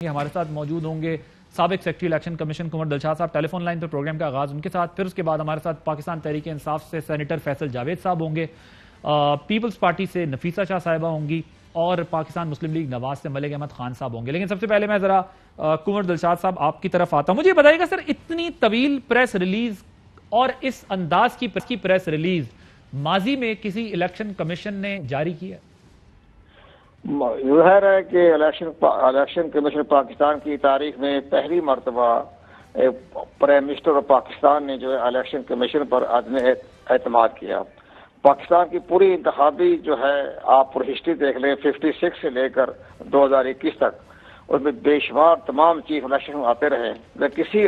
ہمارے ساتھ موجود ہوں گے سابق سیکرٹری الیکشن کمیشن کنور دلشاد صاحب. ٹیلی فون لائن پر پروگرام کا آغاز ان کے ساتھ, پھر اس کے بعد ہمارے ساتھ پاکستان تحریک انصاف سے سینیٹر فیصل جاوید صاحب ہوں گے, پیپلز پارٹی سے نفیسہ شاہ صاحبہ ہوں گی, اور پاکستان مسلم لیگ نواز سے ملک احمد خان صاحب ہوں گے. لیکن سب سے پہلے میں ذرا کنور دلشاد صاحب آپ کی طرف آتا ہوں. مجھے بتائیے گا سر, اتنی طویل پریس ریلیز اور اس انداز کی پریس ریلیز ماضی میں کسی الیکشن کمیشن نے جاری کی ہے؟ ظاہر ہے کہ الیکشن کمیشن پاکستان کی تاریخ میں پہلی مرتبہ پرائم منسٹر آف پاکستان نے جو ہے الیکشن کمیشن پر عدم اعتماد کیا. پاکستان کی پوری انتخابی جو ہے آپ پوری ہسٹری دیکھ لیں 56 سے لے کر 2021 تک, اس میں بے شمار تمام چیف الیکشن آتے رہے, لیکن کسی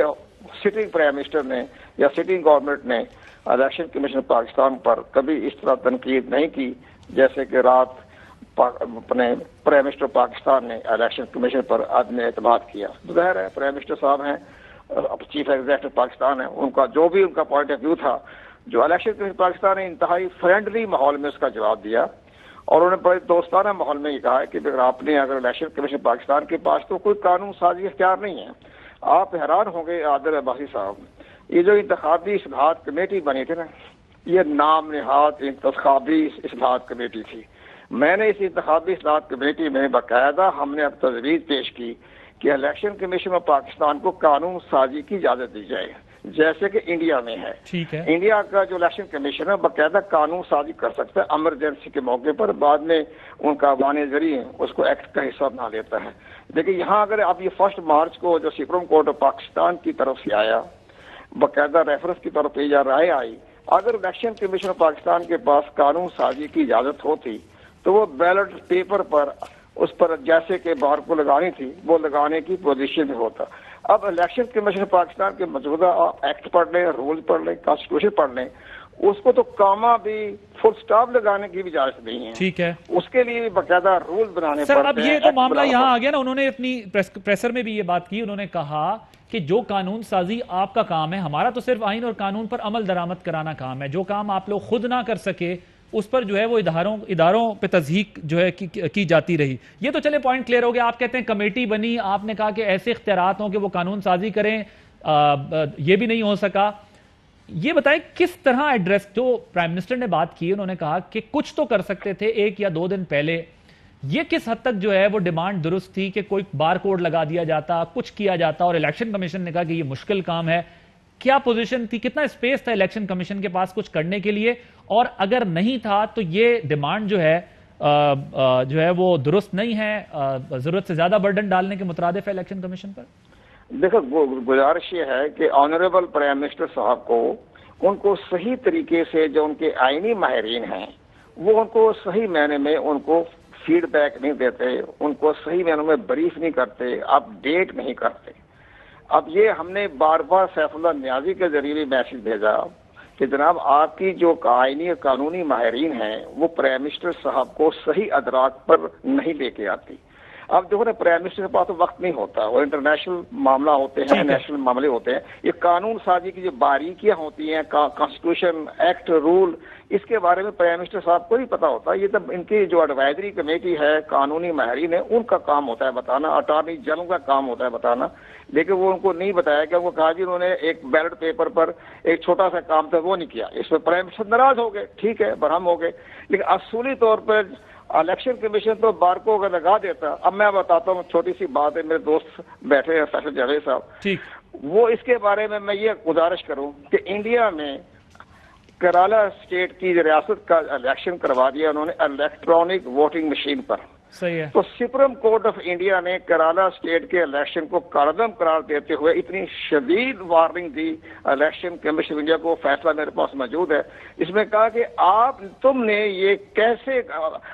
سٹنگ پرائم منسٹر نے یا سٹنگ گورنمنٹ نے الیکشن کمیشن پاکستان پر کبھی اس طرح تنقید نہیں کی جیسے کہ رات اپنے پرائم منسٹر پاکستان نے الیکشن کمیشن پر عدم اعتماد کیا. ظاہر ہے پرائم منسٹر صاحب ہیں, چیف ایگزیکٹو پاکستان ہے, ان کا جو بھی ان کا پوائنٹ آف ویو تھا, جو الیکشن کمیشن پاکستان نے انتہائی فرینڈلی ماحول میں اس کا جواب دیا, اور انہوں نے بڑے دوستانہ ماحول میں یہ کہا ہے کہ اگر الیکشن کمیشن پاکستان کے پاس تو کوئی قانون سازی اختیار نہیں ہے. آپ حیران ہوں گے عادل عباسی صاحب, یہ جو انتخابی اصلاحات کمیٹی بنی تھی نا, یہ نام نہاد انتخابی اصلاحات کمیٹی تھی. میں نے اس انتخابی اصلاحات کمیٹی میں باقاعدہ ہم نے اب تجویز پیش کی کہ الیکشن کمیشن میں پاکستان کو قانون سازی کی اجازت دی جائے جیسے کہ انڈیا میں ہے. ٹھیک ہے, انڈیا کا جو الیکشن کمیشن ہے باقاعدہ قانون سازی کر سکتا ہے ایمرجنسی کے موقع پر, بعد میں ان کا افغان ذریعے اس کو ایکٹ کا حصہ بنا لیتا ہے. لیکن یہاں اگر اب یہ 1 مارچ کو جو سپریم کورٹ آف پاکستان کی طرف سے آیا, باقاعدہ ریفرنس کی طرف سے رائے آئی, اگر الیکشن کمیشن آف پاکستان کے پاس قانون سازی کی اجازت ہوتی تو وہ بیلٹ پیپر پر اس پر جیسے کہ بار کو لگانی تھی وہ لگانے کی پوزیشن میں ہوتا. اب الیکشن کمیشن پاکستان کے موجودہ ایکٹ پڑھ لیں, رول پڑھ لیں, کانسٹیٹیوشن پڑھ لیں, اس کو تو کاما بھی فل سٹاپ لگانے کی بھی اجازت نہیں ہے. ٹھیک ہے, اس کے لیے باقاعدہ رول بنانے سر پڑتے اب یہ تو معاملہ یہاں آ گیا نا. انہوں نے اپنی پریسر میں بھی یہ بات کی, انہوں نے کہا کہ جو قانون سازی آپ کا کام ہے, ہمارا تو صرف آئین اور قانون پر عمل درآمد کرانا کام ہے, جو کام آپ لوگ خود نہ کر سکے اس پر جو ہے وہ اداروں پہ تصدیق جو ہے کی جاتی رہی. یہ تو چلے پوائنٹ کلیئر ہو گیا. آپ کہتے ہیں کمیٹی بنی, آپ نے کہا کہ ایسے اختیارات ہوں کہ وہ قانون سازی کریں, یہ بھی نہیں ہو سکا. یہ بتائیں کس طرح ایڈریس, جو پرائم منسٹر نے بات کی, انہوں نے کہا کہ کچھ تو کر سکتے تھے 1 یا 2 دن پہلے, یہ کس حد تک جو ہے وہ ڈیمانڈ درست تھی کہ کوئی بار کوڈ لگا دیا جاتا, کچھ کیا جاتا, اور الیکشن کمیشن نے کہا کہ یہ مشکل کام ہے. کیا پوزیشن تھی, کتنا اسپیس تھا الیکشن کمیشن کے پاس کچھ کرنے کے لیے, اور اگر نہیں تھا تو یہ ڈیمانڈ جو ہے وہ درست نہیں ہے, ضرورت سے زیادہ برڈن ڈالنے کے مترادف ہے الیکشن کمیشن پر؟ دیکھو گزارش یہ ہے کہ آنریبل پرائم منسٹر صاحب کو ان کو صحیح طریقے سے جو ان کے آئینی ماہرین ہیں وہ ان کو صحیح معنی میں ان کو فیڈ بیک نہیں دیتے, ان کو صحیح معنی میں بریف نہیں کرتے, اپ ڈیٹ نہیں کرتے. اب یہ ہم نے بار بار سیف اللہ نیازی کے ذریعے بھی میسج بھیجا کہ جناب آپ کی جو آئینی اور قانونی ماہرین ہیں وہ پرائم منسٹر صاحب کو صحیح ادراک پر نہیں لے کے آتی. اب جو ہے پرائم منسٹر کے پاس تو وقت نہیں ہوتا, وہ انٹرنیشنل معاملہ ہوتے ہیں, نیشنل معاملے ہوتے ہیں. یہ قانون سازی کی جو باریکیاں ہوتی ہیں, کانسٹیٹیوشن, ایکٹ, رول, اس کے بارے میں پرائم منسٹر صاحب کو نہیں پتا ہوتا. یہ تو ان کی جو ایڈوائزری کمیٹی ہے, قانونی ماہرین ہے, ان کا کام ہوتا ہے بتانا, اٹارنی جنرل کا کام ہوتا ہے بتانا. لیکن وہ ان کو نہیں بتایا کہ وہ کہا جی انہوں نے ایک بیلٹ پیپر پر ایک چھوٹا سا کام تھا وہ نہیں کیا. اس میں پرائم منسٹر ناراض ہو گئے, ٹھیک ہے, برہم ہو گئے. لیکن اصولی طور پر الیکشن کمیشن تو بار کو اگر لگا دیتا. اب میں بتاتا ہوں, چھوٹی سی بات ہے, میرے دوست بیٹھے ہیں فیصل جاوید صاحب, وہ اس کے بارے میں یہ گزارش کروں کہ انڈیا میں کیرالا اسٹیٹ کی ریاست کا الیکشن کروا دیا انہوں نے الیکٹرانک ووٹنگ مشین پر. صحیح ہے. تو سپریم کورٹ آف انڈیا نے کیرالا اسٹیٹ کے الیکشن کو کالعدم قرار دیتے ہوئے اتنی شدید warning the election commission of India کو. فیصلہ میرے پاس موجود ہے. اس میں کہا کہ تم نے یہ کیسے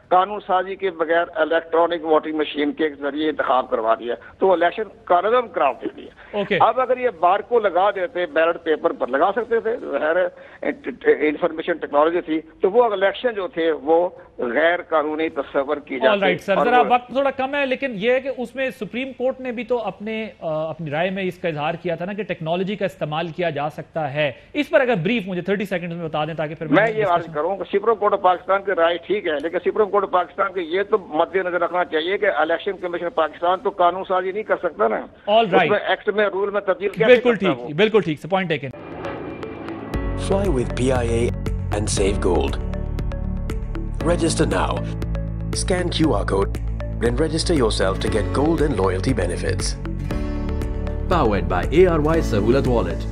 قانون سازی کے بغیر الیکٹرانک ووٹنگ مشین کے ذریعے انتخاب کروا دیا, تو الیکشن کالعدم قرار دے دیا. Okay. اب اگر یہ بار کو لگا دیتے بیلٹ پیپر پر لگا سکتے تھے, غیر انفارمیشن ٹیکنالوجی تھی, تو وہ الیکشن جو تھے وہ غیر قانونی تصور کی جاتی. رائٹ سر, ذرا وقت تھوڑا کم ہے, لیکن یہ ہے کہ اس میں سپریم کورٹ نے بھی تو اپنی رائے میں اس کا اظہار کیا تھا نا کہ ٹیکنالوجی کا استعمال کیا جا سکتا ہے. اس پر اگر بریف مجھے 30 سیکنڈ میں بتا دیں تاکہ پھر میں یہ عرض کروں کہ سپریم کورٹ آف پاکستان کی رائے ٹھیک ہے, لیکن سپریم کورٹ آف پاکستان کے یہ تو مد نظر رکھنا چاہیے کہ الیکشن کمیشن پاکستان تو قانون سازی نہیں کر سکتا نا. All right. اس میں ایکٹ میں رول میں تبدیل کیا بالکل ٹھیک, بالکل ٹھیک سے point taken. Fly with PIA and save gold. Register now. Scan QR code and register yourself to get gold and loyalty benefits. Powered by ARY Sahulat Wallet.